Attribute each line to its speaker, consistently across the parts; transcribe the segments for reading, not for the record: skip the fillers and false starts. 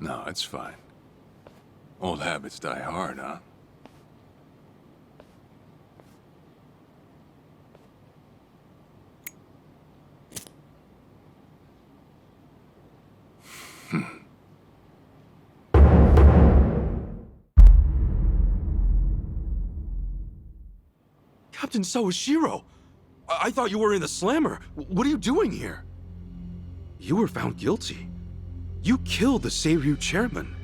Speaker 1: No, it's fine. Old habits die hard, huh?
Speaker 2: Captain Sawashiro! I thought you were in the slammer. What are you doing here? You were found guilty. You killed the Seiryu chairman.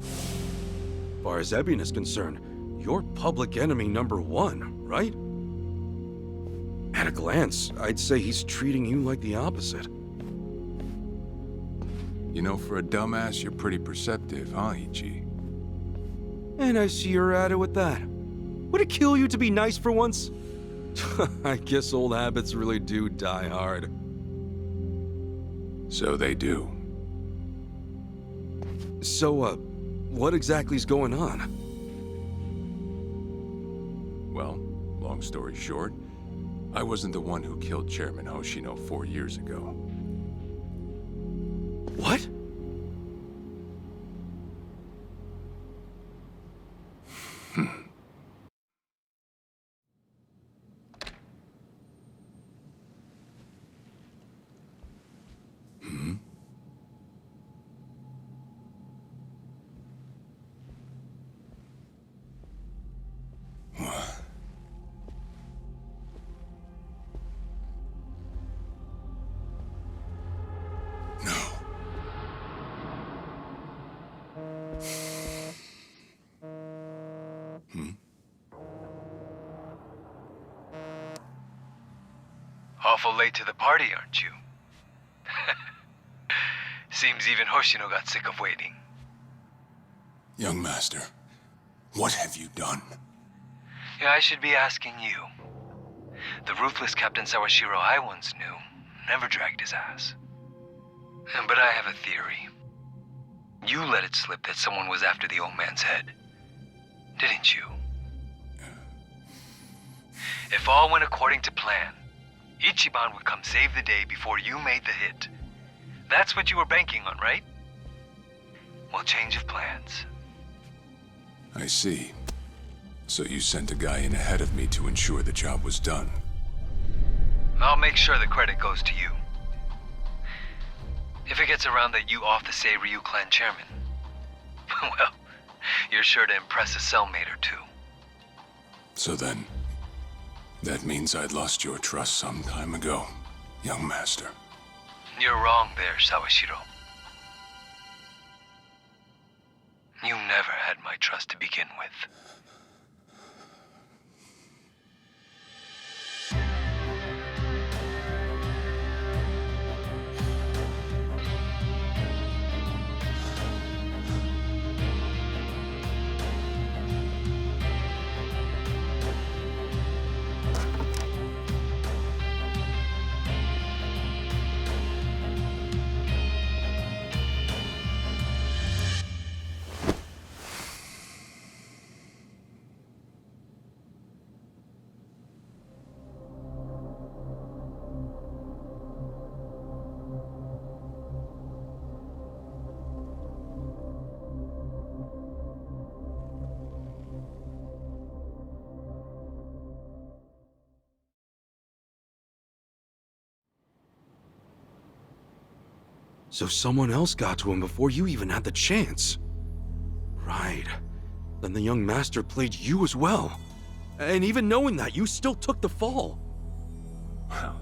Speaker 2: As far as Ebion is concerned, you're public enemy #1, right? At a glance, I'd say he's treating you like the opposite.
Speaker 1: You know, for a dumbass, you're pretty perceptive, huh, Ichi?
Speaker 2: And I see you're at it with that. Would it kill you to be nice for once? I guess old habits really do die hard.
Speaker 1: So they do.
Speaker 2: So, what exactly's going on?
Speaker 1: Well, long story short, I wasn't the one who killed Chairman Hoshino 4 years ago.
Speaker 2: What?
Speaker 3: Awful late to the party, aren't you? Seems even Hoshino got sick of waiting.
Speaker 1: Young master, what have you done?
Speaker 3: Yeah, I should be asking you. The ruthless Captain Sawashiro I once knew never dragged his ass. But I have a theory. You let it slip that someone was after the old man's head, didn't you? If all went according to plan, Ichiban would come save the day before you made the hit. That's what you were banking on, right? Well, change of plans.
Speaker 1: I see. So you sent a guy in ahead of me to ensure the job was done.
Speaker 3: I'll make sure the credit goes to you. If it gets around that you off the Seiryu clan chairman, well, you're sure to impress a cellmate or two.
Speaker 1: So then, that means I'd lost your trust some time ago, young master.
Speaker 3: You're wrong there, Sawashiro. You never had my trust to begin with.
Speaker 2: So someone else got to him before you even had the chance. Right. Then the young master played you as well. And even knowing that, you still took the fall.
Speaker 1: Well,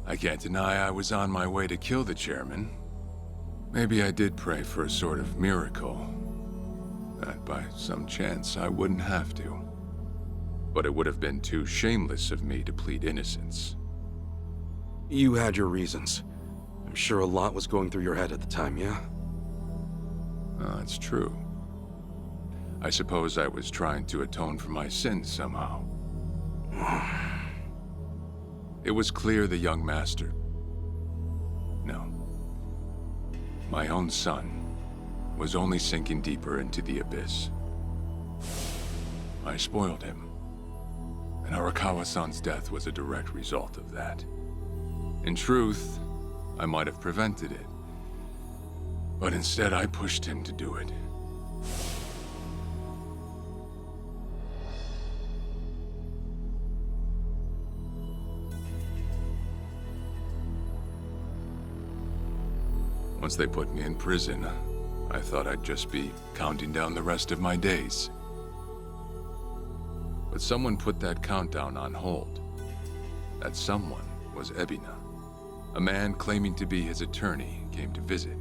Speaker 1: I can't deny I was on my way to kill the chairman. Maybe I did pray for a sort of miracle. That by some chance I wouldn't have to. But it would have been too shameless of me to plead innocence.
Speaker 2: You had your reasons. I'm sure a lot was going through your head at the time, yeah?
Speaker 1: That's true. I suppose I was trying to atone for my sins somehow. It was clear the young master... No. My own son was only sinking deeper into the abyss. I spoiled him, and Arakawa-san's death was a direct result of that. In truth, I might have prevented it, but instead I pushed him to do it. Once they put me in prison, I thought I'd just be counting down the rest of my days. But someone put that countdown on hold. That someone was Ebina. A man claiming to be his attorney came to visit.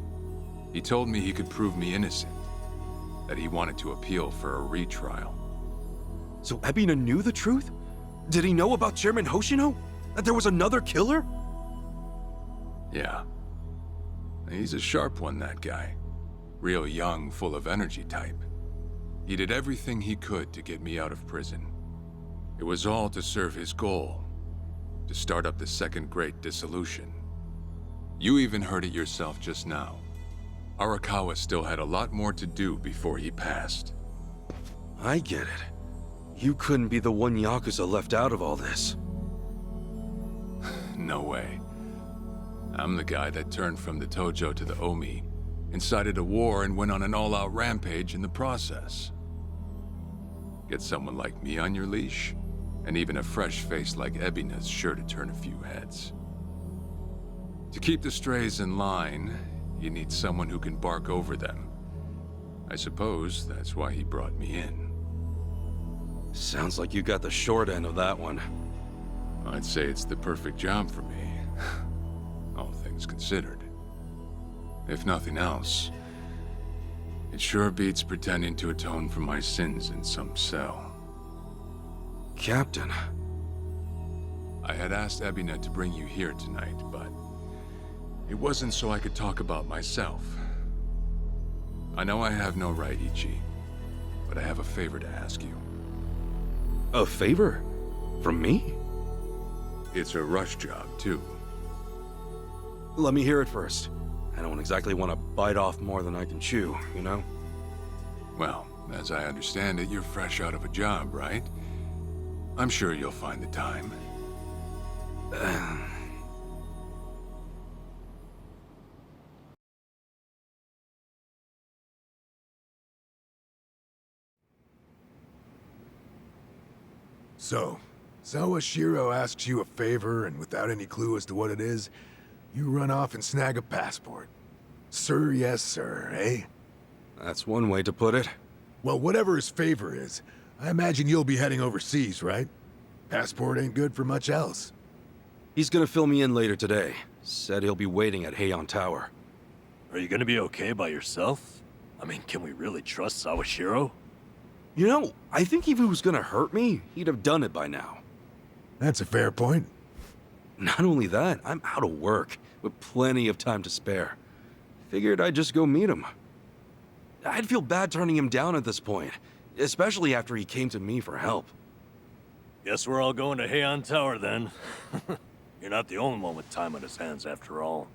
Speaker 1: He told me he could prove me innocent, that he wanted to appeal for a retrial.
Speaker 2: So Ebina knew the truth? Did he know about Chairman Hoshino? That there was another killer?
Speaker 1: Yeah. He's a sharp one, that guy. Real young, full of energy type. He did everything he could to get me out of prison. It was all to serve his goal, to start up the Second Great Dissolution. You even heard it yourself just now. Arakawa still had a lot more to do before he passed.
Speaker 2: I get it. You couldn't be the one Yakuza left out of all this.
Speaker 1: No way. I'm the guy that turned from the Tojo to the Omi, incited a war and went on an all-out rampage in the process. Get someone like me on your leash, and even a fresh face like Ebina's sure to turn a few heads. To keep the strays in line, you need someone who can bark over them. I suppose that's why he brought me in.
Speaker 2: Sounds like you got the short end of that one.
Speaker 1: I'd say it's the perfect job for me, all things considered. If nothing else, it sure beats pretending to atone for my sins in some cell.
Speaker 2: Captain.
Speaker 1: I had asked Ebina to bring you here tonight, but it wasn't so I could talk about myself. I know I have no right, Ichi, but I have a favor to ask you.
Speaker 2: A favor? From me?
Speaker 1: It's a rush job, too.
Speaker 2: Let me hear it first. I don't exactly want to bite off more than I can chew, you know?
Speaker 1: Well, as I understand it, you're fresh out of a job, right? I'm sure you'll find the time.
Speaker 4: So, Sawashiro asks you a favor, and without any clue as to what it is, you run off and snag a passport. Sir, yes, sir, eh?
Speaker 2: That's one way to put it.
Speaker 4: Well, whatever his favor is, I imagine you'll be heading overseas, right? Passport ain't good for much else.
Speaker 2: He's gonna fill me in later today. Said he'll be waiting at Heian Tower.
Speaker 5: Are you gonna be okay by yourself? I mean, can we really trust Sawashiro?
Speaker 2: You know, I think if he was gonna hurt me, he'd have done it by now.
Speaker 4: That's a fair point.
Speaker 2: Not only that, I'm out of work, with plenty of time to spare. Figured I'd just go meet him. I'd feel bad turning him down at this point, especially after he came to me for help.
Speaker 5: Guess we're all going to Heian Tower then. You're not the only one with time on his hands after all.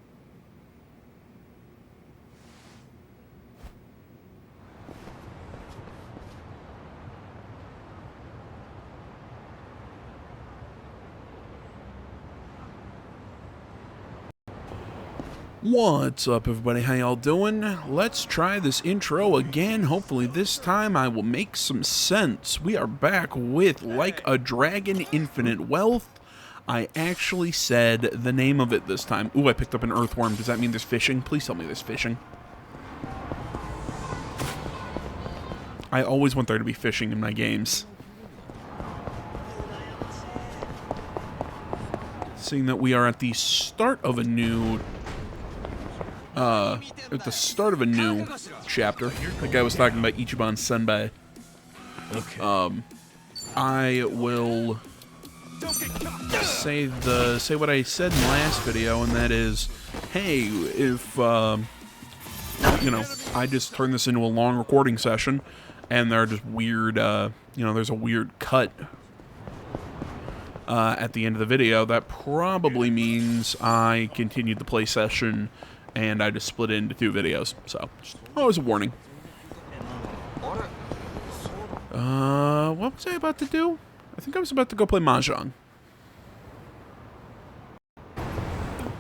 Speaker 6: What's up, everybody? How y'all doing? Let's try this intro again. Hopefully this time I will make some sense. We are back with Like a Dragon Infinite Wealth. I actually said the name of it this time. Ooh, I picked up an earthworm. Does that mean there's fishing? Please tell me there's fishing. I always want there to be fishing in my games. Seeing that we are at the start of a new chapter. That guy was talking about Ichiban Senbei.
Speaker 5: Okay.
Speaker 6: I will say what I said in the last video, and that is, hey, if you know, I just turned this into a long recording session, and there are just weird, you know, there's a weird cut at the end of the video, that probably means I continued the play session and I just split it into 2 videos. So, always a warning. What was I about to do? I think I was about to go play Mahjong.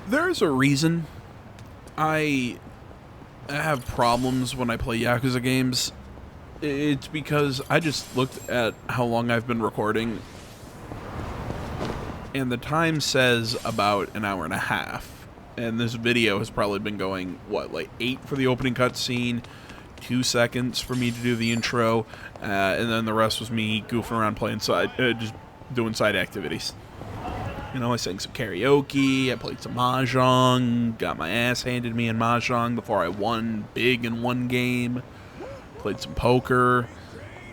Speaker 6: There's a reason I have problems when I play Yakuza games. It's because I just looked at how long I've been recording, and the time says about an hour and a half. And this video has probably been going, what, like 8 for the opening cutscene, 2 seconds for me to do the intro, and then the rest was me goofing around playing just doing side activities. You know, I sang some karaoke, I played some Mahjong, got my ass handed me in Mahjong before I won big in one game, played some poker,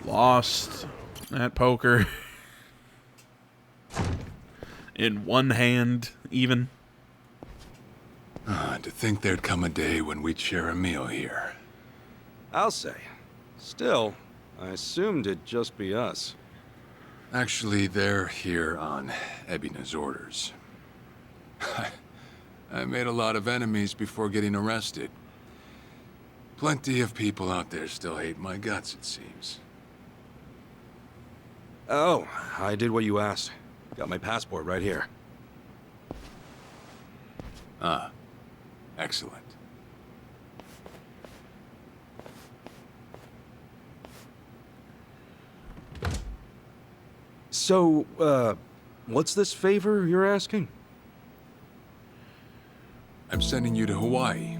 Speaker 6: lost at poker, in one hand, even.
Speaker 1: To think there'd come a day when we'd share a meal here.
Speaker 2: I'll say. Still, I assumed it'd just be us.
Speaker 1: Actually, they're here on Ebina's orders. I made a lot of enemies before getting arrested. Plenty of people out there still hate my guts, it seems.
Speaker 2: Oh, I did what you asked. Got my passport right here.
Speaker 1: Ah, excellent.
Speaker 2: So, what's this favor you're asking?
Speaker 1: I'm sending you to Hawaii.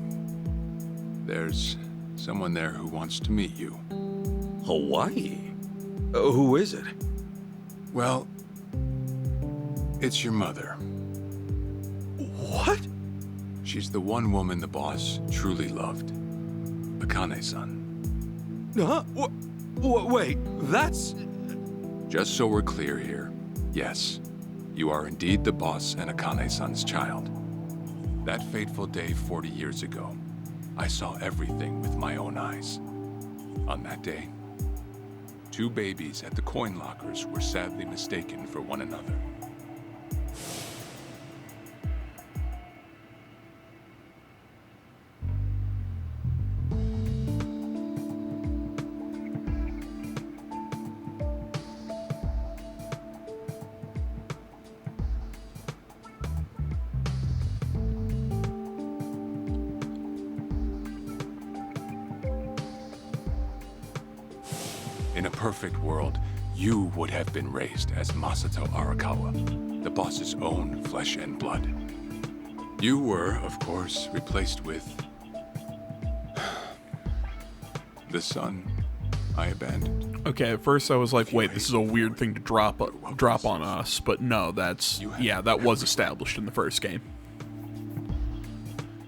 Speaker 1: There's someone there who wants to meet you.
Speaker 2: Hawaii? Who is it?
Speaker 1: Well, it's your mother.
Speaker 2: What?
Speaker 1: She's the one woman the boss truly loved. Akane-san.
Speaker 2: Huh? Wait, that's...
Speaker 1: Just so we're clear here, yes, you are indeed the boss and Akane-san's child. That fateful day 40 years ago, I saw everything with my own eyes. On that day, 2 babies at the coin lockers were sadly mistaken for one another. In a perfect world, you would have been raised as Masato Arakawa, the boss's own flesh and blood. You were, of course, replaced with... the son I abandoned.
Speaker 6: Okay, at first I was like, wait, this is a weird thing to drop on us, but no, that was established in the first game.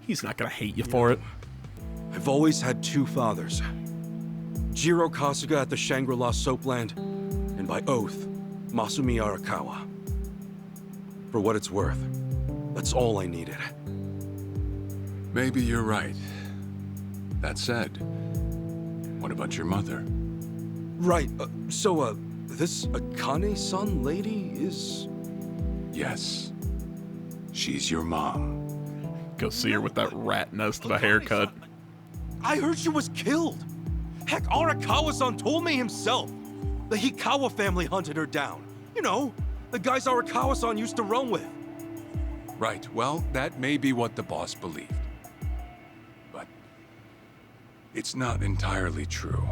Speaker 6: He's not gonna hate you for it.
Speaker 2: I've always had 2 fathers. Jiro Kasuga at the Shangri-La Soapland, and by oath, Masumi Arakawa. For what it's worth, that's all I needed.
Speaker 1: Maybe you're right. That said, what about your mother?
Speaker 2: Right, this Akane-san lady is...
Speaker 1: Yes. She's your mom.
Speaker 6: Go see her with that rat nest of a haircut.
Speaker 2: I heard she was killed! Heck, Arakawa-san told me himself! The Hikawa family hunted her down. You know, the guys Arakawa-san used to roam with.
Speaker 1: Right, well, that may be what the boss believed. But it's not entirely true.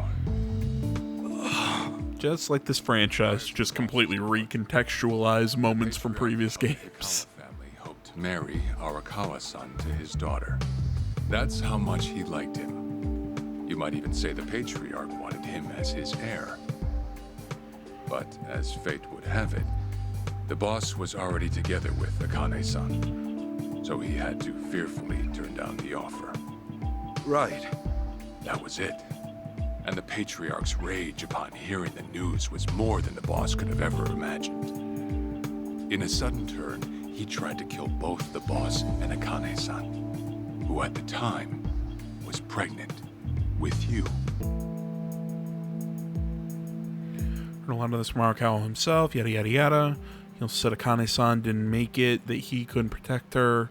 Speaker 6: Just like this franchise, just completely recontextualize moments from previous games.
Speaker 1: The family hoped to marry Arakawa-san to his daughter. That's how much he liked him. You might even say the patriarch wanted him as his heir. But as fate would have it, the boss was already together with Akane-san, so he had to fearfully turn down the offer.
Speaker 2: Right.
Speaker 1: That was it. And the patriarch's rage upon hearing the news was more than the boss could have ever imagined. In a sudden turn, he tried to kill both the boss and Akane-san, who at the time was pregnant with you.
Speaker 6: Heard a lot of this from Arakawa himself, yada yada yada. He'll said Akane-san didn't make it, that he couldn't protect her.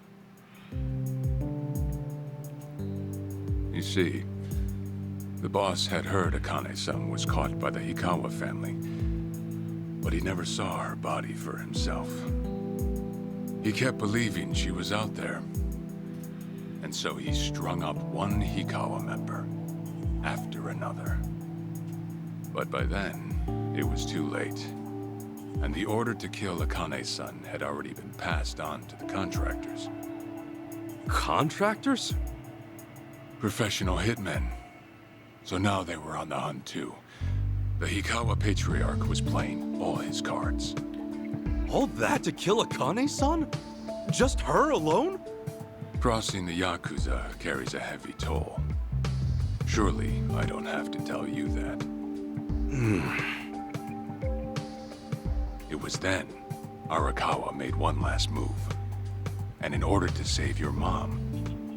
Speaker 1: You see, the boss had heard Akane-san was caught by the Hikawa family, but he never saw her body for himself. He kept believing she was out there, and so he strung up one Hikawa member after another. But by then, it was too late, and the order to kill Akane-san had already been passed on to the contractors.
Speaker 2: Contractors?
Speaker 1: Professional hitmen. So now they were on the hunt too. The Hikawa Patriarch was playing all his cards.
Speaker 2: All that to kill Akane-san? Just her alone?
Speaker 1: Crossing the Yakuza carries a heavy toll. Surely I don't have to tell you that. It was then Arakawa made one last move. And in order to save your mom,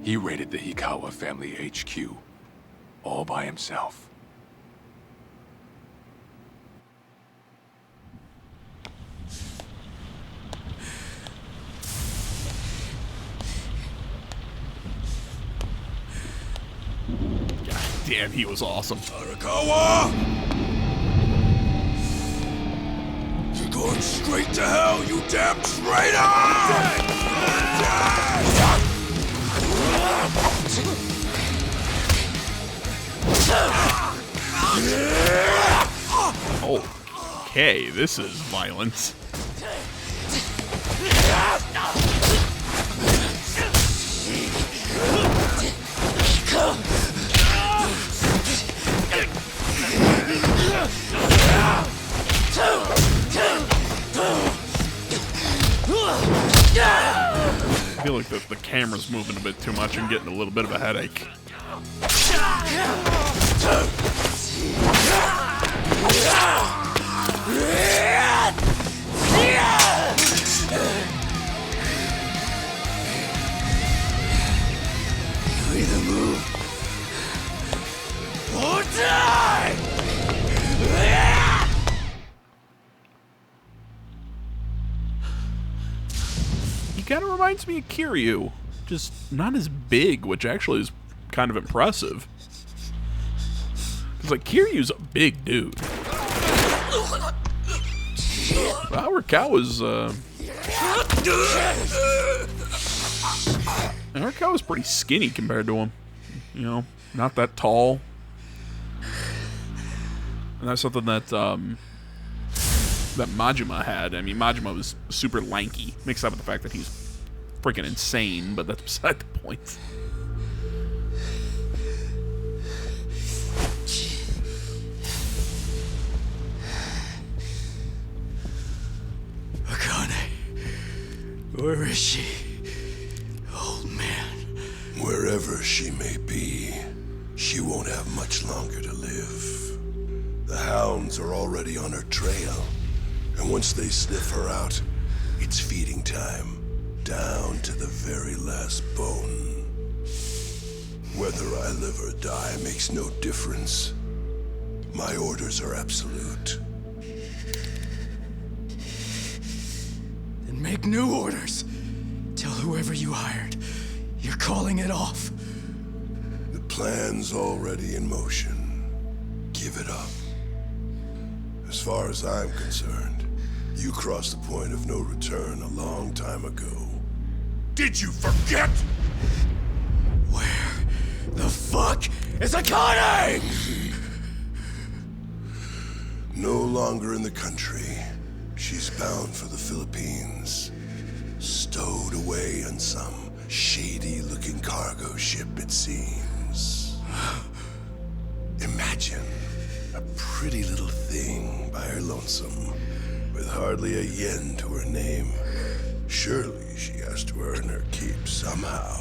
Speaker 1: he raided the Hikawa family HQ all by himself.
Speaker 6: God damn, he was awesome.
Speaker 4: Arakawa! You're going straight to hell, you damn traitor!
Speaker 6: Okay, this is violence. I feel like the camera's moving a bit too much and getting a little bit of a headache.
Speaker 4: You either move or die!
Speaker 6: He kind of reminds me of Kiryu, just not as big, which actually is kind of impressive. Because, like, Kiryu's a big dude. Arakawa's pretty skinny compared to him. You know, not that tall. And that's something that, that Majima had. I mean, Majima was super lanky, mixed up with the fact that he's freaking insane, but that's beside the point.
Speaker 4: Akane, where is she? Old man. Wherever she may be, she won't have much longer to live. The hounds are already on her trail, and once they sniff her out, it's feeding time, down to the very last bone. Whether I live or die makes no difference. My orders are absolute. Then make new orders. Tell whoever you hired, you're calling it off. The plan's already in motion. Give it up. As far as I'm concerned, you crossed the point of no return a long time ago. Did you forget? Where the fuck is Akane? No longer in the country. She's bound for the Philippines. Stowed away on some shady-looking cargo ship, it seems. Imagine a pretty little thing by her lonesome, with hardly a yen to her name. Surely she has to earn her keep somehow.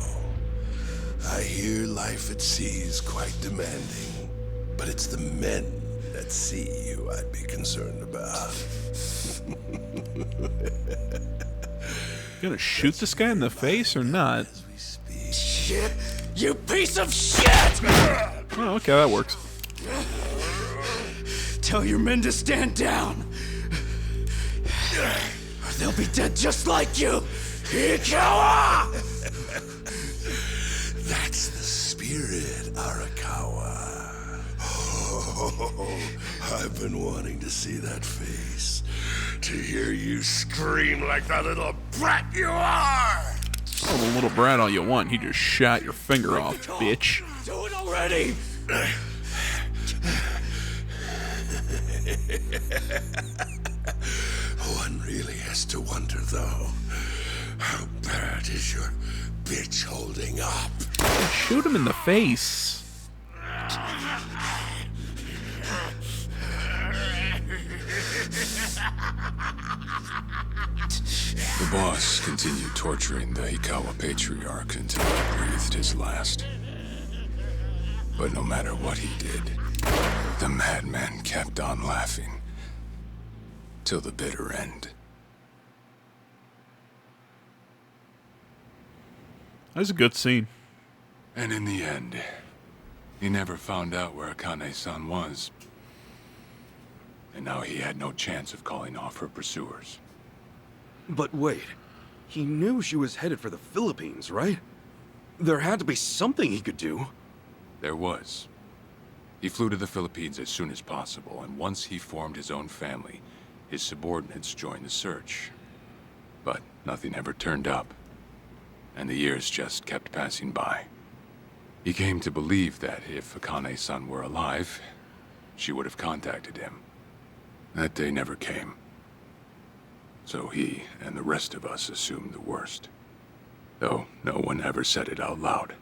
Speaker 4: I hear life at sea is quite demanding, but it's the men at sea who I'd be concerned about.
Speaker 6: You gonna shoot this guy in the face or not?
Speaker 4: Shit! You piece of shit!
Speaker 6: Oh, okay, that works.
Speaker 4: Tell your men to stand down, or they'll be dead just like you! Hikawa! That's the spirit, Arakawa. Oh, I've been wanting to see that face. To hear you scream like the little brat you are!
Speaker 6: Oh, the little brat all you want. He just shot your finger off, bitch.
Speaker 4: Do it already! One really has to wonder, though, how bad is your bitch holding up?
Speaker 6: Shoot him in the face.
Speaker 1: The boss continued torturing the Hikawa patriarch until he breathed his last. But no matter what he did, the madman kept on laughing. Till the bitter end.
Speaker 6: That was a good scene.
Speaker 1: And in the end, he never found out where Akane-san was. And now he had no chance of calling off her pursuers.
Speaker 2: But wait, he knew she was headed for the Philippines, right? There had to be something he could do.
Speaker 1: There was. He flew to the Philippines as soon as possible, and once he formed his own family, his subordinates joined the search. But nothing ever turned up, and the years just kept passing by. He came to believe that if Akane-san were alive, she would have contacted him. That day never came. So he and the rest of us assumed the worst. Though no one ever said it out loud.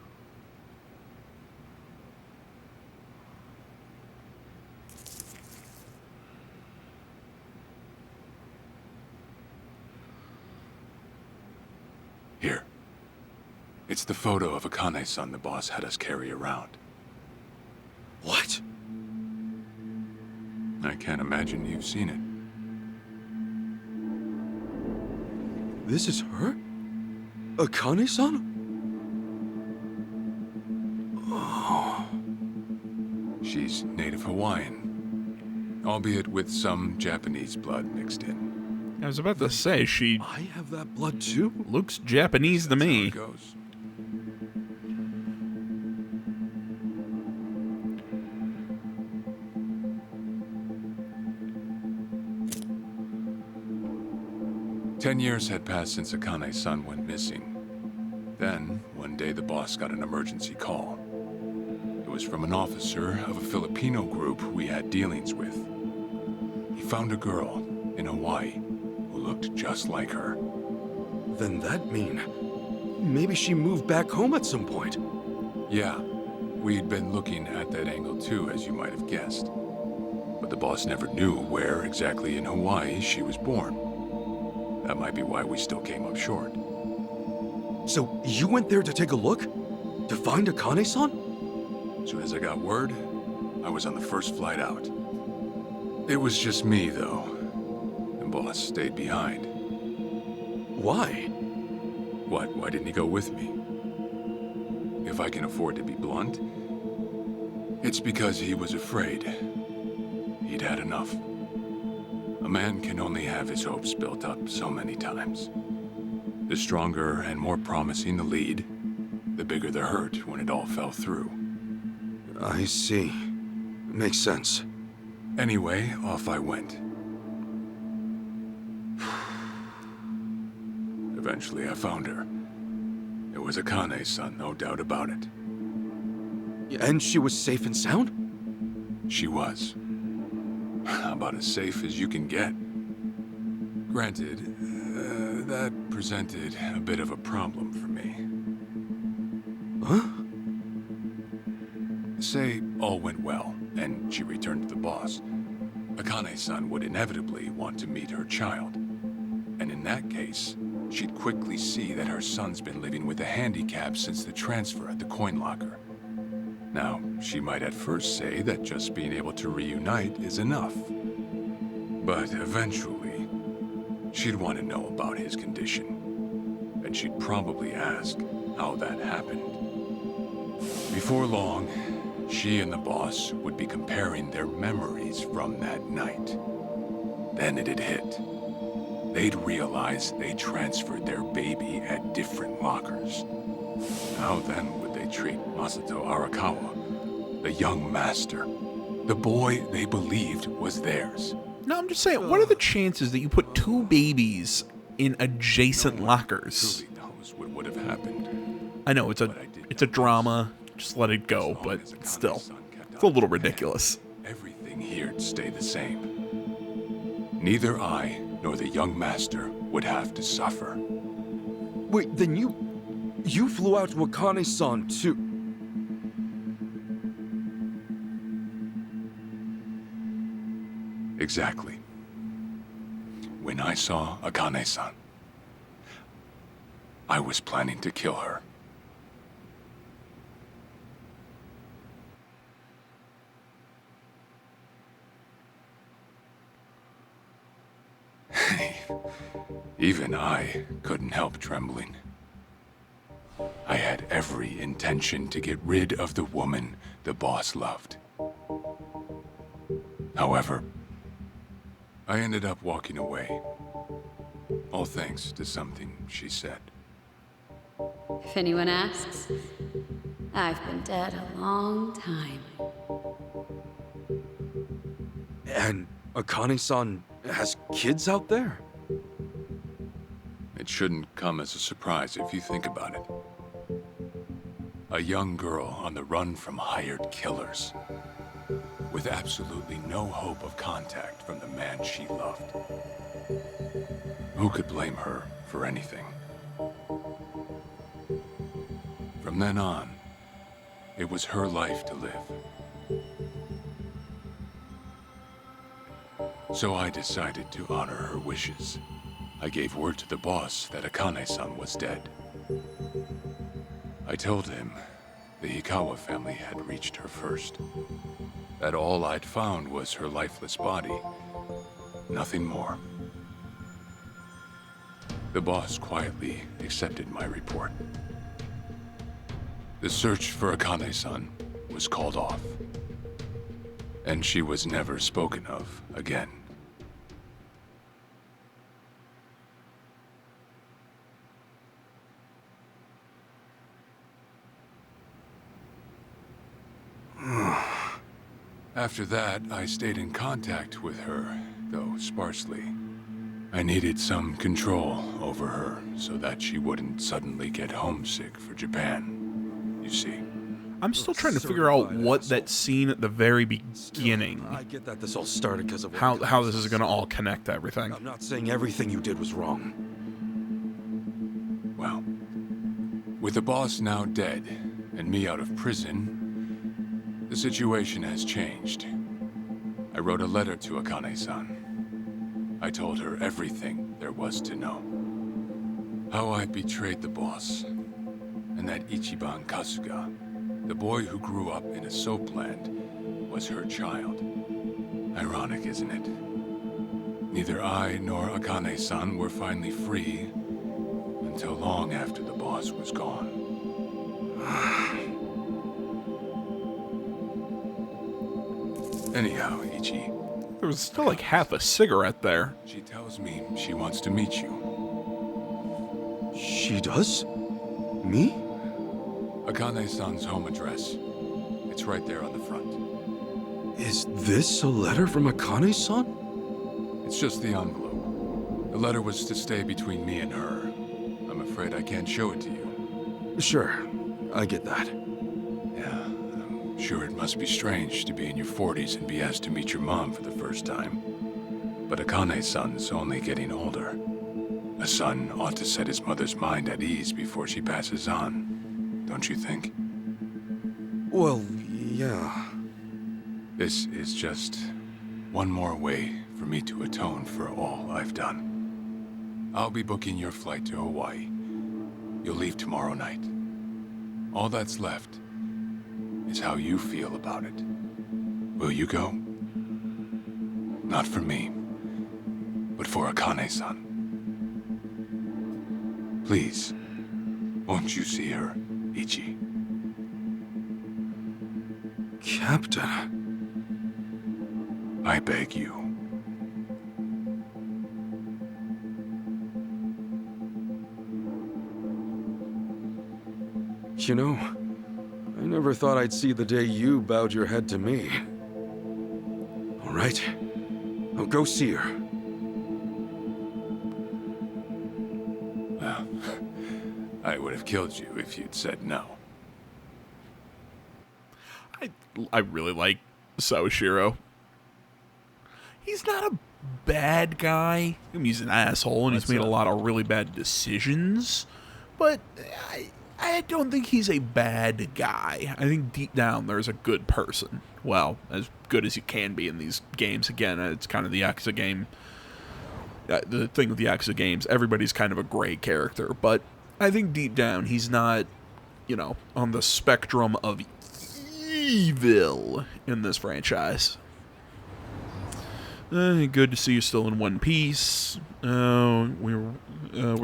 Speaker 1: Here. It's the photo of Akane-san the boss had us carry around.
Speaker 2: What?
Speaker 1: I can't imagine you've seen it.
Speaker 2: This is her? Akane-san?
Speaker 1: She's native Hawaiian, albeit with some Japanese blood mixed in.
Speaker 6: I was about to say, she
Speaker 2: I have that blood too?
Speaker 6: looks Japanese to
Speaker 1: That's how
Speaker 6: me.
Speaker 1: it goes. Ten years had passed since Akane-san went missing. Then, one day the boss got an emergency call. It was from an officer of a Filipino group we had dealings with. He found a girl in Hawaii who looked just like her.
Speaker 2: Then that mean maybe she moved back home at some point.
Speaker 1: Yeah, we'd been looking at that angle too, as you might have guessed. But the boss never knew where exactly in Hawaii she was born. That might be why we still came up short.
Speaker 2: So you went there to take a look? To find Akane-san?
Speaker 1: As soon as I got word, I was on the first flight out. It was just me, though. The boss stayed behind.
Speaker 2: Why?
Speaker 1: What? Why didn't he go with me? If I can afford to be blunt, it's because he was afraid. He'd had enough. A man can only have his hopes built up so many times. The stronger and more promising the lead, the bigger the hurt when it all fell through.
Speaker 2: I see. Makes sense.
Speaker 1: Anyway, off I went. Eventually, I found her. It was Akane's-san, no doubt about it.
Speaker 2: And she was safe and sound?
Speaker 1: She was. About as safe as you can get. Granted, that presented a bit of a problem for me.
Speaker 2: Huh?
Speaker 1: Say all went well, and she returned to the boss. Akane-san would inevitably want to meet her child. And in that case, she'd quickly see that her son's been living with a handicap since the transfer at the coin locker. Now, she might at first say that just being able to reunite is enough. But eventually, she'd want to know about his condition. And she'd probably ask how that happened. Before long, she and the boss would be comparing their memories from that night. Then it'd hit. They'd realize they transferred their baby at different lockers. How then would they treat Masato Arakawa, the young master, the boy they believed was theirs.
Speaker 6: No, I'm just saying, what are the chances that you put two babies in adjacent lockers?
Speaker 1: Truly knows what would have happened.
Speaker 6: I know it's a drama. Just let it go, but still, it's a little ridiculous.
Speaker 1: Everything here'd stay the same. Neither I nor the young master would have to suffer.
Speaker 2: Wait, then you flew out to Akane-san too?
Speaker 1: Exactly. When I saw Akane-san, I was planning to kill her. Even I couldn't help trembling. I had every intention to get rid of the woman the boss loved. However, I ended up walking away, all thanks to something she said.
Speaker 7: If anyone asks, I've been dead a long time.
Speaker 2: And Akane-san has kids out there?
Speaker 1: It shouldn't come as a surprise if you think about it. A young girl on the run from hired killers, with absolutely no hope of contact from the man she loved. Who could blame her for anything? From then on, it was her life to live. So I decided to honor her wishes. I gave word to the boss that Akane-san was dead. I told him the Hikawa family had reached her first. That all I'd found was her lifeless body. Nothing more. The boss quietly accepted my report. The search for Akane-san was called off. And she was never spoken of again. After that, I stayed in contact with her, though sparsely. I needed some control over her so that she wouldn't suddenly get homesick for Japan, you see.
Speaker 6: I'm still trying to figure out what that scene at the very beginning,
Speaker 2: I get that this all started because of
Speaker 6: how this is going to all connect to everything.
Speaker 2: I'm not saying everything you did was wrong.
Speaker 1: Well, with the boss now dead and me out of prison, the situation has changed. I wrote a letter to Akane-san. I told her everything there was to know. How I betrayed the boss, and that Ichiban Kasuga, the boy who grew up in a soapland, was her child. Ironic, isn't it? Neither I nor Akane-san were finally free until long after the boss was gone. Anyhow, Ichi,
Speaker 6: There was still like half a cigarette there.
Speaker 1: she tells me she wants to meet you.
Speaker 2: She does? Me?
Speaker 1: Akane-san's home address. It's right there on the front.
Speaker 2: Is this a letter from Akane-san?
Speaker 1: It's just the envelope. The letter was to stay between me and her. I'm afraid I can't show it to you.
Speaker 2: Sure, I get that.
Speaker 1: Yeah, I'm sure it must be strange to be in your 40s and be asked to meet your mom for the first time. But Akane-san's only getting older. A son ought to set his mother's mind at ease before she passes on, don't you think?
Speaker 2: Well, yeah.
Speaker 1: This is just one more way for me to atone for all I've done. I'll be booking your flight to Hawaii. You'll leave tomorrow night. All that's left is how you feel about it. Will you go? Not for me, but for Akane-san. Please, won't you see her, Ichi?
Speaker 2: Captain.
Speaker 1: I beg you.
Speaker 2: You know, Never thought I'd see the day you bowed your head to me. All right. I'll go see her.
Speaker 1: Well, I would have killed you if you'd said no.
Speaker 6: I really like Sawashiro. He's not a bad guy. I mean, he's an asshole, and he's made a lot of really bad decisions. But I don't think he's a bad guy. I think deep down there's a good person. Well, as good as you can be in these games. Again, it's kind of the Yakuza game. The thing with the Yakuza games, everybody's kind of a gray character. But I think deep down he's not, on the spectrum of evil in this franchise. Good to see you still in one piece. Were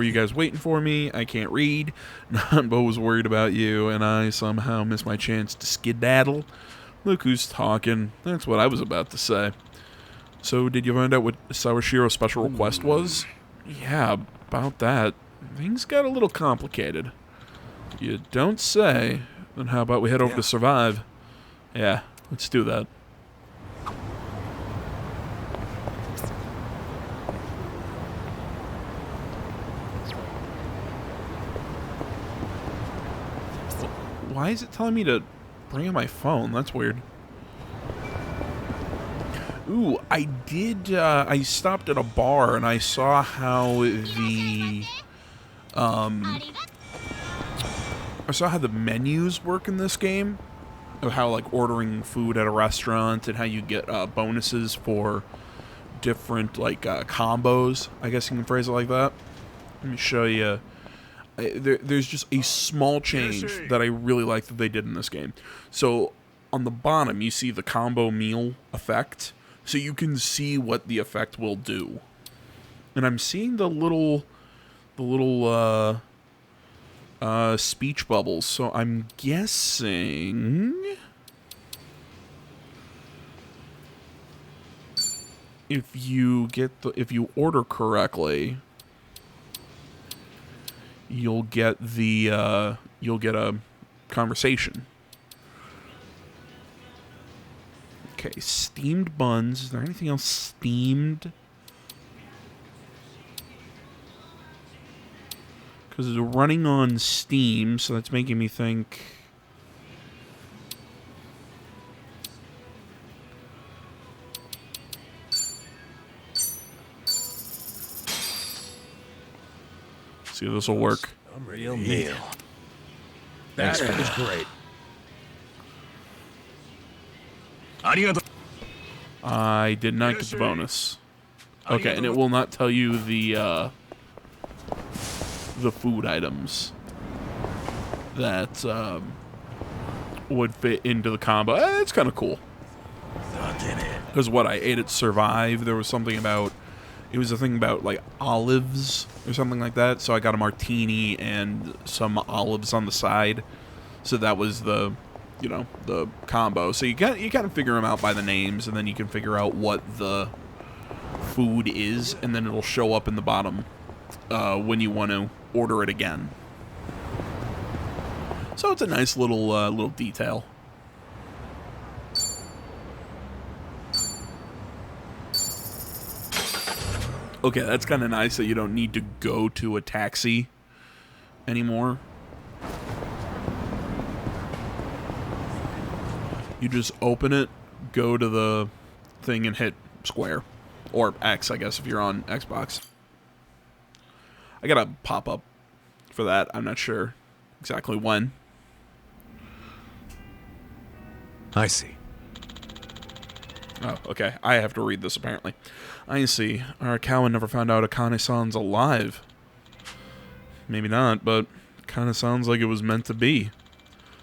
Speaker 6: you guys waiting for me? I can't read. Nanbo was worried about you, and I somehow missed my chance to skedaddle. Look who's talking. That's what I was about to say. So, did you find out what Sawashiro's special request was? Yeah, about that. Things got a little complicated. You don't say. Then how about we head over to Survive? Yeah, let's do that. Why is it telling me to bring in my phone? That's weird. Ooh, I did, I stopped at a bar and I saw how the, I saw how the menus work in this game. Of how, like, ordering food at a restaurant and how you get, bonuses for different, like, combos. I guess you can phrase it like that. Let me show you. There's just a small change that I really like that they did in this game. So, on the bottom, you see the combo meal effect. So you can see what the effect will do. And I'm seeing the little speech bubbles. So I'm guessing if you order correctly, you'll get a conversation. Okay, steamed buns. Is there anything else steamed? Because it's running on Steam, so that's making me think. See if this will work.
Speaker 5: A real meal.
Speaker 4: That was great.
Speaker 6: I did not get the bonus. Okay, and it will not tell you the food items that would fit into the combo. It's kind of cool. Because what I ate at Survive, there was something about, it was a thing about like olives or something like that. So I got a martini and some olives on the side. So that was the combo. So you kind of figure them out by the names, and then you can figure out what the food is, and then it'll show up in the bottom when you want to order it again. So it's a nice little detail. Okay, that's kind of nice that you don't need to go to a taxi anymore. You just open it, go to the thing, and hit square. Or X, I guess, if you're on Xbox. I got a pop-up for that. I'm not sure exactly when.
Speaker 3: I see.
Speaker 6: Oh, okay. I have to read this, apparently. I see. Arakawa never found out Akane-san's alive. Maybe not, but kind of sounds like it was meant to be.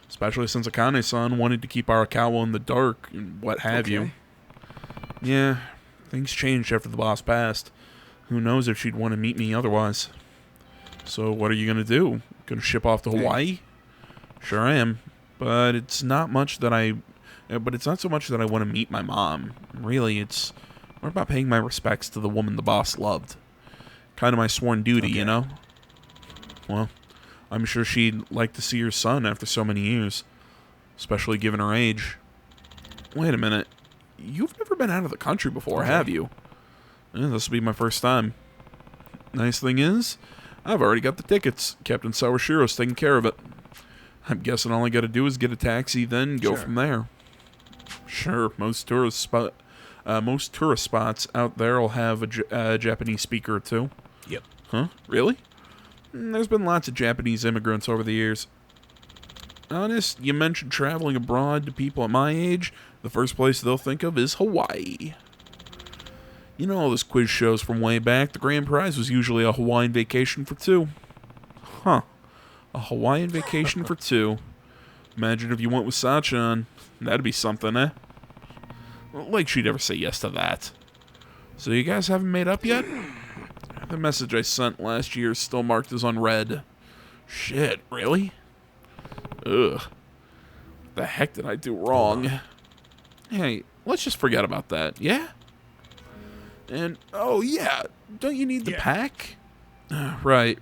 Speaker 6: Especially since Akane-san wanted to keep Arakawa in the dark and what have you. Yeah, things changed after the boss passed. Who knows if she'd want to meet me otherwise. So what are you going to do? Going to ship off to Hawaii? Sure I am. But it's not much that But it's not so much that I want to meet my mom. Really, it's more about paying my respects to the woman the boss loved. Kind of my sworn duty, you know? Well, I'm sure she'd like to see her son after so many years. especially given her age. Wait a minute. You've never been out of the country before, have you? Yeah, this will be my first time. Nice thing is, I've already got the tickets. Captain Sawashiro's taking care of it. I'm guessing all I gotta do is get a taxi, then go from there. Sure, most tourist spots out there will have a Japanese speaker or two.
Speaker 5: Yep.
Speaker 6: Huh? Really? There's been lots of Japanese immigrants over the years. Honest, you mentioned traveling abroad to people at my age, the first place they'll think of is Hawaii. You know all those quiz shows from way back, the grand prize was usually a Hawaiian vacation for two. Huh. A Hawaiian vacation for two. Imagine if you went with Sachan. That'd be something, eh? Like she'd ever say yes to that. So you guys haven't made up yet? The message I sent last year is still marked as unread. Shit, really? Ugh. What the heck did I do wrong? Hey, let's just forget about that, yeah? And, oh yeah, don't you need the pack? Right,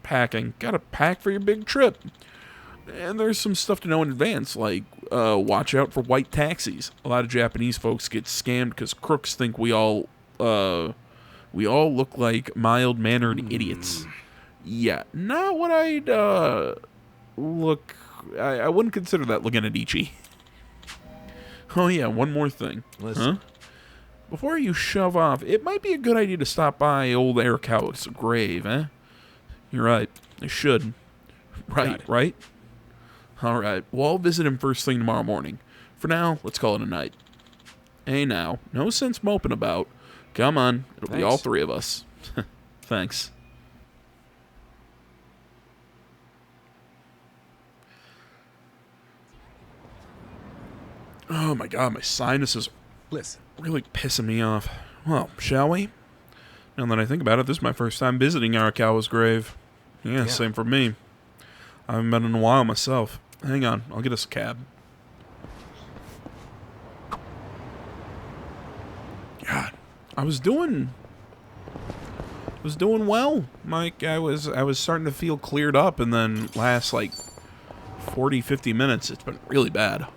Speaker 6: packing. Gotta pack for your big trip. And there's some stuff to know in advance, like, watch out for white taxis. A lot of Japanese folks get scammed because crooks think we all look like mild-mannered idiots. Yeah, not what I'd, look... I wouldn't consider that looking at Ichi. Oh yeah, one more thing. Huh? Before you shove off, it might be a good idea to stop by old Arakawa's grave, eh? You're right. I should. Right? Alright, well, I'll visit him first thing tomorrow morning. For now, let's call it a night. Hey now, no sense moping about. Come on, it'll be all three of us. Thanks. Oh my god, my sinuses are really pissing me off. Well, shall we? Now that I think about it, this is my first time visiting Arakawa's grave. Yeah, same for me. I haven't been in a while myself. Hang on, I'll get us a cab. God, I was doing well, Mike. I was starting to feel cleared up, and then last like 40, 50 minutes, it's been really bad.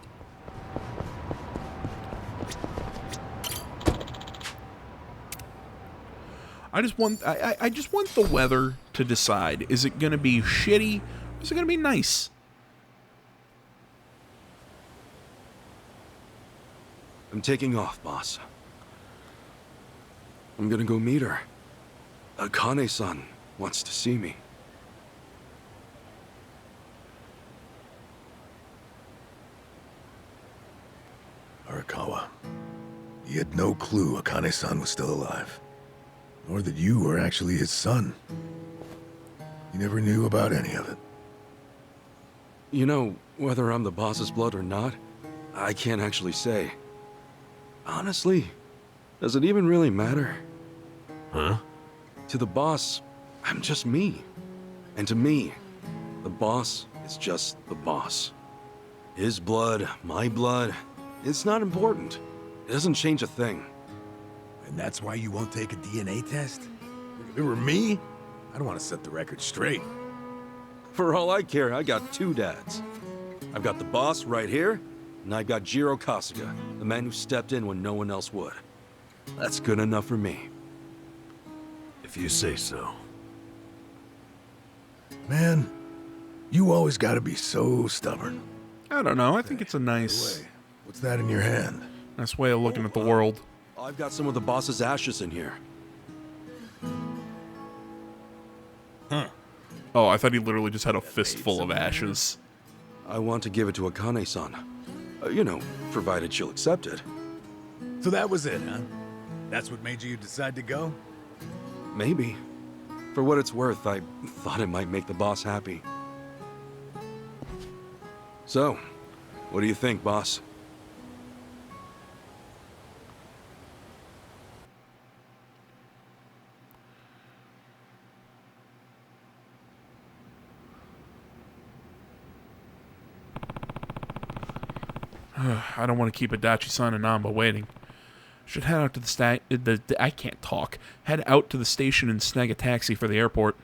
Speaker 6: I just want the weather to decide. Is it going to be shitty? Or is it going to be nice?
Speaker 2: I'm taking off, boss. I'm gonna go meet her. Akane-san wants to see me.
Speaker 4: Arakawa, he had no clue Akane-san was still alive. Nor that you were actually his son. He never knew about any of it.
Speaker 2: You know, whether I'm the boss's blood or not, I can't actually say. Honestly, does it even really matter?
Speaker 4: Huh?
Speaker 2: To the boss, I'm just me. And to me, the boss is just the boss. His blood, my blood, it's not important. It doesn't change a thing.
Speaker 4: And that's why you won't take a DNA test? If it were me, I'd want to set the record straight.
Speaker 2: For all I care, I got two dads. I've got the boss right here, and I've got Jiro Kasuga, the man who stepped in when no one else would. That's good enough for me.
Speaker 4: If you say so. Man, you always gotta be so stubborn.
Speaker 6: I don't know. I think it's a nice
Speaker 4: What's that in your hand?
Speaker 6: way of looking at the world.
Speaker 2: I've got some of the boss's ashes in here.
Speaker 6: Oh, I thought he literally just had a fistful of ashes.
Speaker 2: I want to give it to Akane-san. You know, provided she'll accept it.
Speaker 4: So that was it, huh? That's what made you decide to go?
Speaker 2: Maybe. For what it's worth, I thought it might make the boss happy. So, what do you think, boss?
Speaker 6: I don't want to keep Adachi-san and Namba waiting. Should head out to I can't talk. Head out to the station and snag a taxi for the airport.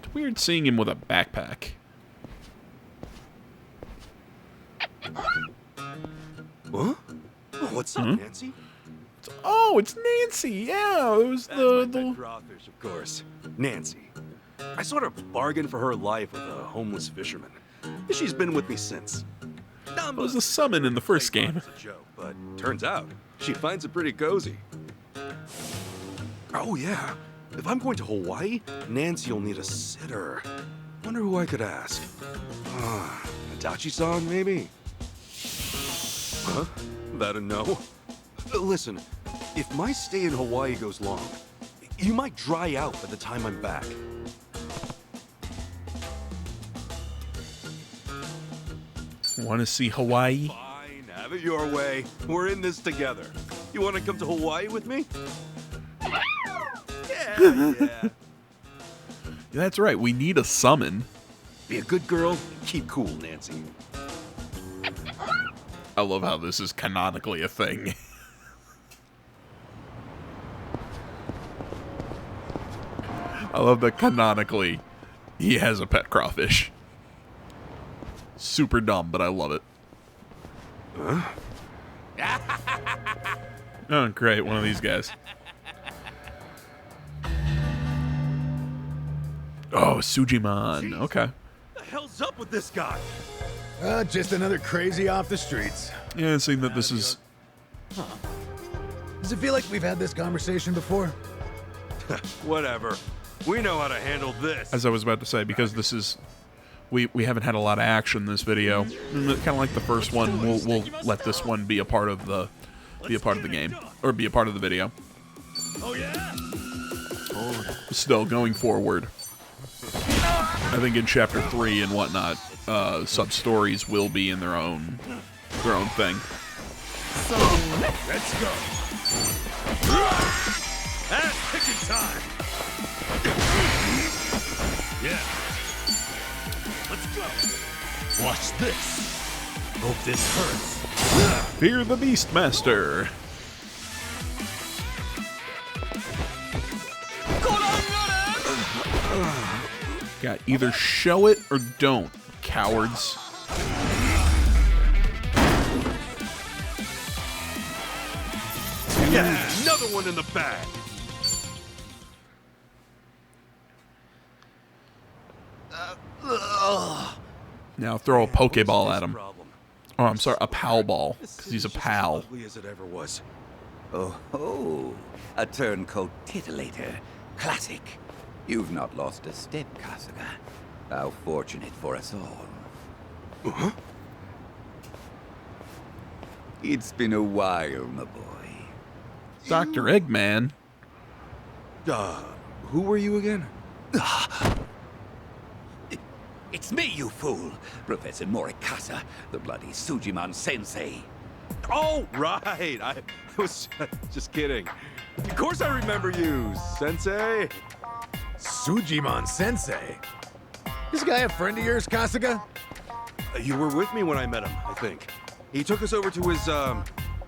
Speaker 6: It's weird seeing him with a backpack.
Speaker 2: Huh? Oh, what's up, Nancy?
Speaker 6: Oh, it's Nancy. Yeah, it was
Speaker 2: The
Speaker 6: the
Speaker 2: crawfish, of course. Nancy. I sort of bargained for her life with a homeless fisherman. She's been with me since.
Speaker 6: it was a summon in the first game.
Speaker 2: It's a joke, but turns out she finds it pretty cozy. Oh yeah, if I'm going to Hawaii, Nancy will need a sitter. Wonder who I could ask. Adachi-san, maybe? Huh? That a no? Listen, if my stay in Hawaii goes long, you might dry out by the time I'm back.
Speaker 6: Want to see Hawaii?
Speaker 2: Fine, have it your way. We're in this together. You want to come to Hawaii with me? Yeah.
Speaker 6: That's right. We need a summon.
Speaker 2: Be a good girl. Keep cool, Nancy.
Speaker 6: I love how this is canonically a thing. I love that canonically he has a pet crawfish. Super dumb, but I love it. Oh, great. One of these guys. Oh, Sujimon. Okay.
Speaker 2: What the hell's up with this guy?
Speaker 8: Just another crazy off the streets.
Speaker 6: Yeah, seeing that this is...
Speaker 8: Does it feel like we've had this conversation before?
Speaker 2: Whatever. We know how to handle this.
Speaker 6: As I was about to say, because this is... We haven't had a lot of action in this video. Kind of like the first one, we'll let this one be a part of the game, or be a part of the video.
Speaker 5: Oh yeah.
Speaker 6: Still going forward, I think in chapter 3 and whatnot, sub stories will be in their own thing.
Speaker 5: So let's go. That's picking time. Yeah. Let's go. Watch this. Hope this hurts.
Speaker 6: Fear the Beastmaster. Got either show it or don't, cowards.
Speaker 2: Yeah, another one in the bag.
Speaker 6: Now throw a Pokeball at him.
Speaker 2: Problem.
Speaker 6: Oh, I'm sorry, a Pal Ball, because he's a pal.
Speaker 2: As ugly as it ever was.
Speaker 9: Oh, a turncoat titillator. Classic. You've not lost a step, Kasuga. How fortunate for us all.
Speaker 2: Huh?
Speaker 9: It's been a while, my boy.
Speaker 6: Dr. Eggman.
Speaker 2: Who were you again?
Speaker 9: It's me, you fool! Professor Morikasa, the bloody Sujimon Sensei.
Speaker 2: Oh, right. I was just kidding. Of course I remember you, Sensei.
Speaker 8: Sujimon Sensei? This guy a friend of yours, Kasuga?
Speaker 2: You were with me when I met him, I think. He took us over to his,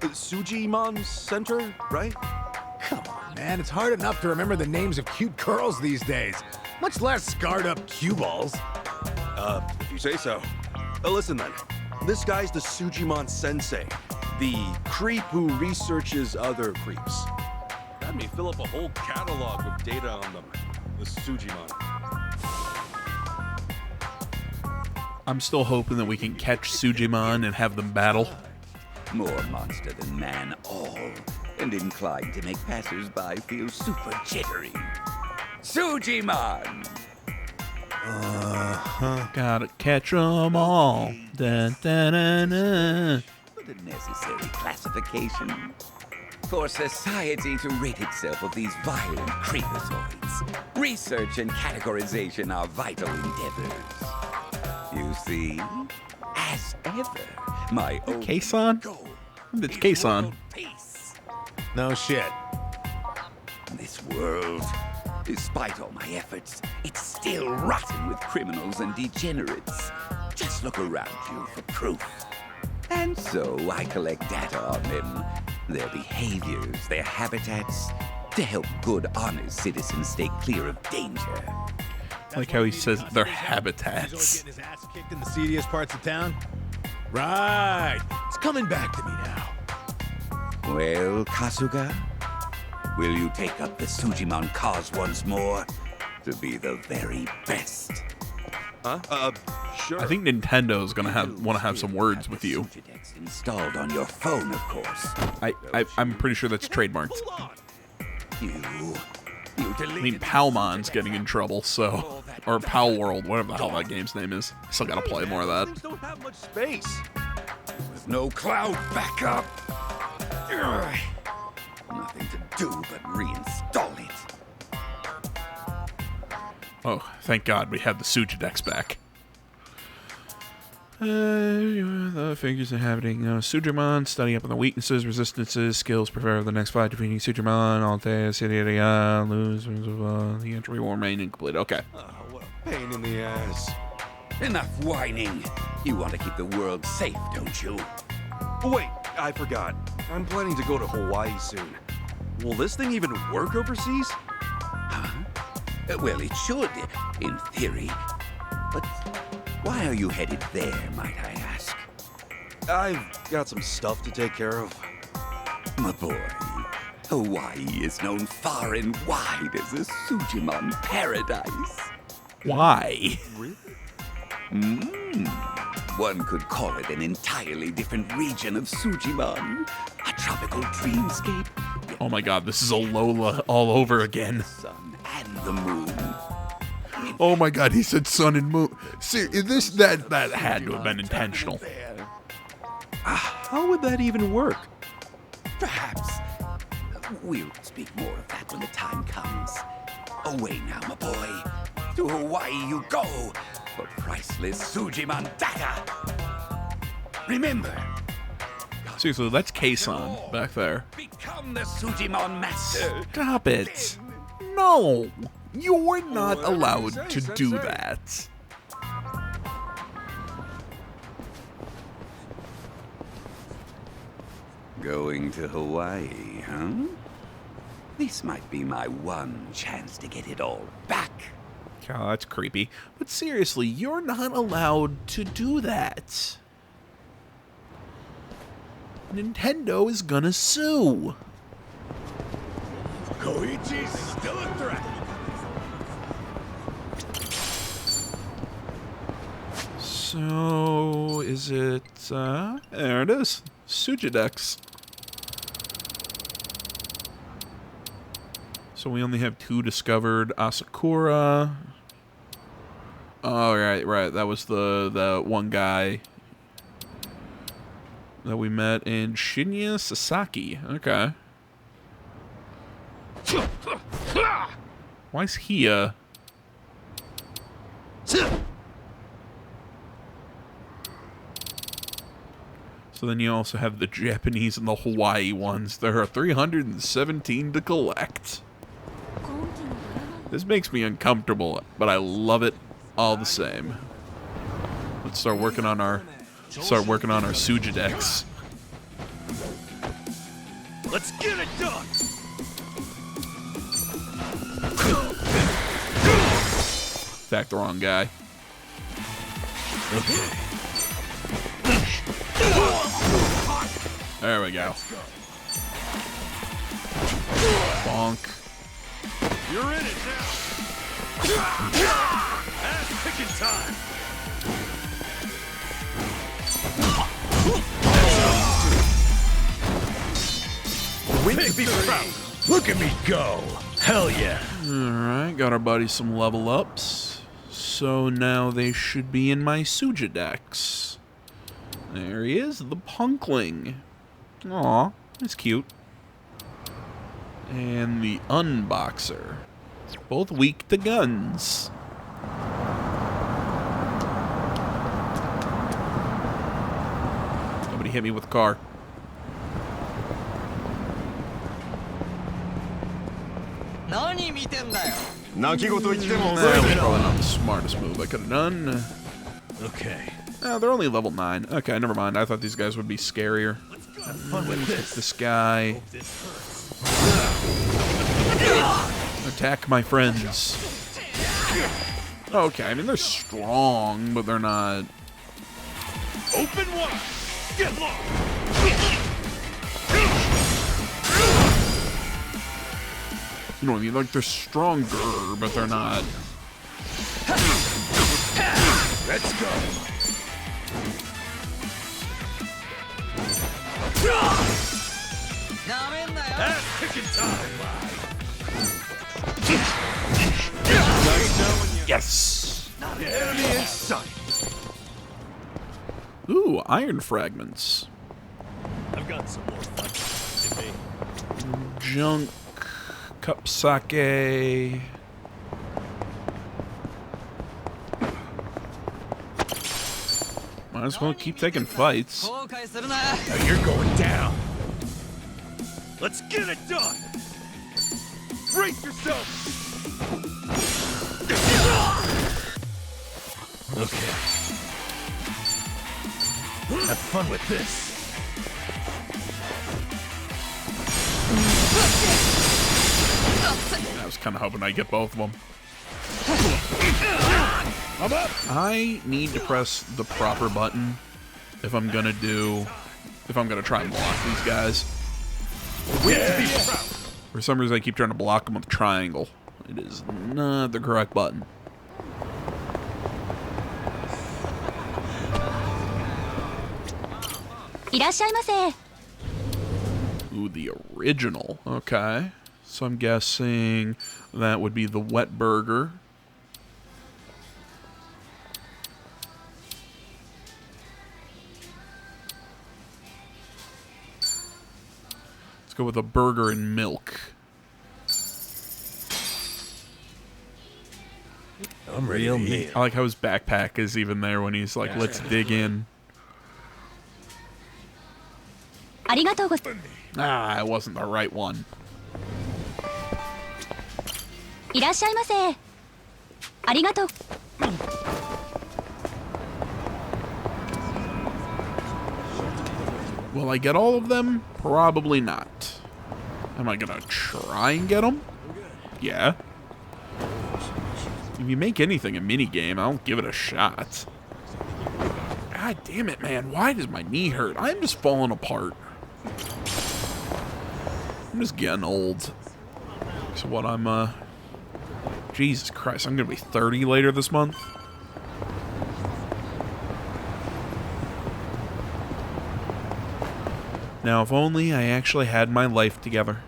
Speaker 2: Sujimon Center, right?
Speaker 8: Come on, man. It's hard enough to remember the names of cute girls these days, much less scarred up cue balls.
Speaker 2: If you say so. Listen then. This guy's the Sujimon Sensei, the creep who researches other creeps. Had me fill up a whole catalog with data on them. The Sujimon.
Speaker 6: I'm still hoping that we can catch Sujimon and have them battle.
Speaker 9: More monster than man all, and inclined to make passers-by feel super jittery. Sujimon!
Speaker 6: Gotta catch 'em all. Dun, dun, dun, dun.
Speaker 9: What a necessary classification. For society to rid itself of these violent creepazoids, research and categorization are vital endeavors. You see, as ever, my own
Speaker 6: Kason?
Speaker 9: goal
Speaker 6: It's
Speaker 9: is
Speaker 6: Kason.
Speaker 9: world peace.
Speaker 8: No shit.
Speaker 9: This world, despite all my efforts, it's still rotten with criminals and degenerates. Just look around you for proof. And so I collect data on them, their behaviors, their habitats, to help good, honest citizens stay clear of danger.
Speaker 6: I like how he says their
Speaker 8: Enjoy
Speaker 6: habitats.
Speaker 8: getting his ass kicked in the seediest parts of town? Right. It's coming back to me now.
Speaker 9: Well, Kasuga, will you take up the Sujimon cause once more to be the very best?
Speaker 2: Huh? Sure.
Speaker 6: I think Nintendo's gonna want to have some words with you.
Speaker 9: Sujidex installed on your phone, of course.
Speaker 6: I'm pretty sure that's trademarked.
Speaker 9: You
Speaker 6: I mean, Palmon's getting in trouble, so, or Pal World, whatever the hell that game's name is. Still gotta play more of that.
Speaker 2: Things don't have much space.
Speaker 9: With no cloud backup. Ugh. Nothing to do but reinstall it.
Speaker 6: Oh, thank God we have the Sujidex back. The figures inhabiting Sujimon, study up on the weaknesses, resistances, skills, prepare for the next fight, defeating Sujimon, Altea, Sidiria, lose, the entry will remain incomplete. Okay.
Speaker 2: Oh, what a pain in the ass.
Speaker 9: Enough whining. You want to keep the world safe, don't you?
Speaker 2: Oh, wait, I forgot. I'm planning to go to Hawaii soon. Will this thing even work overseas?
Speaker 9: Well, it should, in theory. But why are you headed there, might I ask?
Speaker 2: I've got some stuff to take care of.
Speaker 9: My boy, Hawaii is known far and wide as a Sujimon paradise.
Speaker 6: Why?
Speaker 9: One could call it an entirely different region of Sujimon. A tropical dreamscape.
Speaker 6: Oh my God, this is Alola all over again.
Speaker 9: Sun and the moon.
Speaker 6: Oh my God, he said sun and moon. See, that had to have been intentional.
Speaker 2: How would that even work?
Speaker 9: Perhaps. We'll speak more of that when the time comes. Away now, my boy. To Hawaii you go for priceless Sujimon dagger. Remember,
Speaker 6: Seriously, that's Kason back there.
Speaker 9: become the Sujimon master.
Speaker 6: Stop it. No, you're not allowed to do that.
Speaker 9: Going to Hawaii, huh? This might be my one chance to get it all back.
Speaker 6: Oh, that's creepy. But seriously, you're not allowed to do that. Nintendo is gonna sue.
Speaker 8: Koichi's still a threat.
Speaker 6: So, is it, there it is. Sujidex. So we only have 2 discovered. Asakura. Oh, right. That was the one guy that we met. And Shinya Sasaki. Okay. Why is he, So then you also have the Japanese and the Hawaii ones. There are 317 to collect. This makes me uncomfortable, but I love it all the same. Let's start working on our Sujidex.
Speaker 5: Let's get it done!
Speaker 6: Back the wrong guy.
Speaker 5: Okay.
Speaker 6: There we go. Bonk.
Speaker 5: You're in it now! Ass picking time!
Speaker 8: Pick me proud. Look at me go. Hell yeah.
Speaker 6: Alright, got our buddy some level ups. So now they should be in my Sujidex. There he is, the Punkling. Aw, that's cute. And the Unboxer. Both weak to guns. Nobody hit me with a car. That was probably not the smartest move I could have done.
Speaker 5: Okay.
Speaker 6: Oh, they're only level 9. Okay, never mind. I thought these guys would be scarier.
Speaker 5: Have fun with this.
Speaker 6: This guy. Attack my friends. Okay, I mean, they're strong, but they're not
Speaker 5: Open wide! Get lost!
Speaker 6: You know what I mean? Like, they're stronger, but they're not.
Speaker 4: Let's go.
Speaker 5: Ass kicking time!
Speaker 6: Yes!
Speaker 5: Enemy in sight!
Speaker 6: Ooh, iron fragments.
Speaker 5: I've got some more fun. Hit me.
Speaker 6: Junk. Cup sake. Might as well keep taking fights.
Speaker 4: Now you're going down.
Speaker 5: Let's get it done! Brace yourself! Okay.
Speaker 8: Have fun with this.
Speaker 6: I was kind of hoping I'd get both of them.
Speaker 8: I'm up.
Speaker 6: I need to press the proper button if I'm gonna try and block these guys. For some reason, I keep trying to block them with triangle. It is not the correct button. Ooh, the original. Okay. So I'm guessing that would be the wet burger. Let's go with a burger and milk.
Speaker 8: I'm ready to eat.
Speaker 6: I like how his backpack is even there when he's like, let's dig in. Ah, it wasn't the right one. Will I get all of them? Probably not. Am I gonna try and get them? Yeah. If you make anything a minigame, I'll give it a shot. God damn it, man. Why does my knee hurt? I'm just falling apart. I'm just getting old. So what, I'm, Jesus Christ, I'm gonna be 30 later this month? Now, if only I actually had my life together.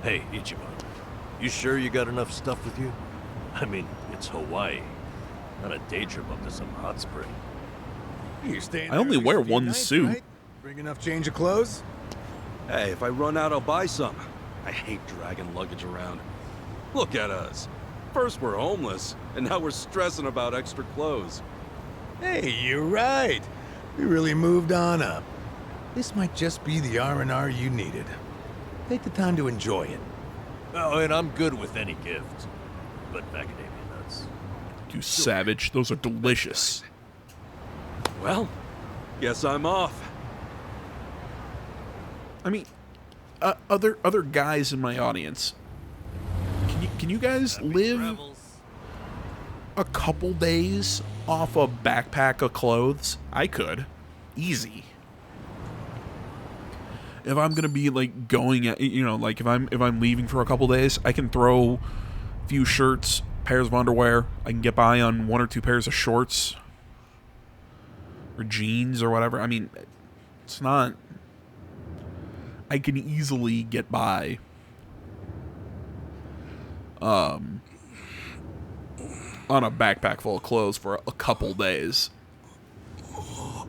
Speaker 5: Hey, Ichiban. You sure you got enough stuff with you? I mean, it's Hawaii. Not a day trip up to some hot spring.
Speaker 8: You staying
Speaker 6: I only
Speaker 8: there
Speaker 6: wear
Speaker 8: for a few
Speaker 6: one
Speaker 8: nights,
Speaker 6: suit.
Speaker 8: right? Bring enough change of clothes?
Speaker 2: Hey, if I run out, I'll buy some. I hate dragging luggage around. Look at us. First we're homeless, and now we're stressing about extra clothes.
Speaker 8: Hey, you're right. We really moved on up. This might just be the R&R you needed. Take the time to enjoy it.
Speaker 5: Oh, and I'm good with any gift. But macadamia nuts.
Speaker 6: You savage. Those are delicious.
Speaker 2: Well, guess I'm off.
Speaker 6: I mean, other guys in my audience. Can you guys live a couple days off a backpack of clothes? I could. Easy. If I'm gonna be like going at, you know, like if I'm leaving for a couple days, I can throw a few shirts, pairs of underwear. I can get by on 1 or 2 pairs of shorts or jeans or whatever. I mean, it's not. I can easily get by. On a backpack full of clothes for a couple days.
Speaker 4: Whoa.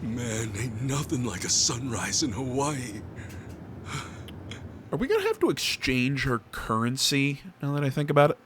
Speaker 4: Man, ain't nothing like a sunrise in Hawaii.
Speaker 6: Are we gonna have to exchange her currency now that I think about it?